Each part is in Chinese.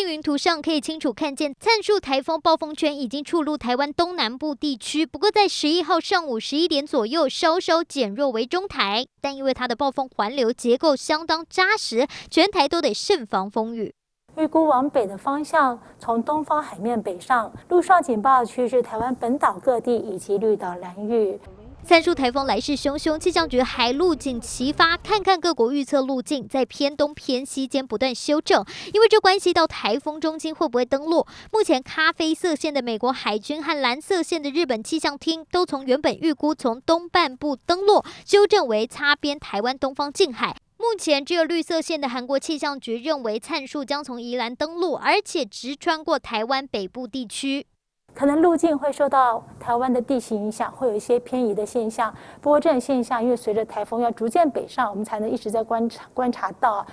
境云图上可以清楚看见，灿数台风暴风圈已经触入台湾东南部地区，不过在11号上午11点左右稍稍减弱为中台，但因为它的暴风环流结构相当扎实，全台都得慎防风雨。预估往北的方向，从东方海面北上，陆上警报区是台湾本岛各地以及绿岛兰屿。灿数台风来势汹汹，气象局还路径齐发，看看各国预测路径，在偏东偏西间不断修正，因为这关系到台风中心会不会登陆。目前咖啡色线的美国海军和蓝色线的日本气象厅都从原本预估从东半部登陆，修正为擦边台湾东方近海。目前只有绿色线的韩国气象局认为灿数将从宜兰登陆，而且直穿过台湾北部地区。可能路径会受到台湾的地形影响，会有一些偏移的现象。不过这种现象，因为随着台风要逐渐北上，我们才能一直在观察到。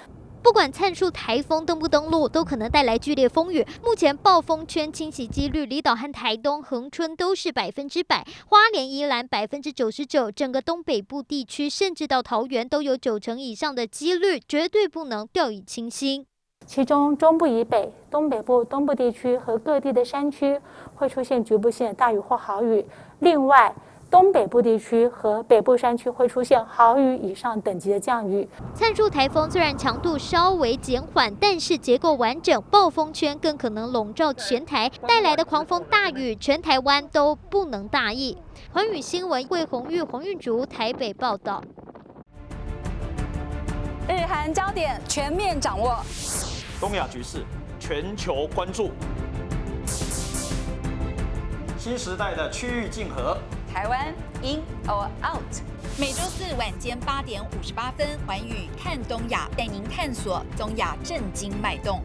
不管灿数台风登不登陆，都可能带来剧烈风雨。目前暴风圈侵袭几率，离岛和台东、恒春都是100%，花莲、宜兰99%，整个东北部地区甚至到桃园都有90%以上的几率，绝对不能掉以轻心。其中中部以北、东北部、东部地区和各地的山区会出现局部性的大雨或豪雨。另外，东北部地区和北部山区会出现豪雨以上等级的降雨。灿数台风虽然强度稍微减缓，但是结构完整，暴风圈更可能笼罩全台，带来的狂风大雨，全台湾都不能大意。寰宇新闻魏红玉、黄韵竹台北报道。日韩焦点全面掌握，东亚局势全球关注，新时代的区域竞合，台湾 in or out。每周四晚间8点58分，寰宇看东亚，带您探索东亚政经脉动。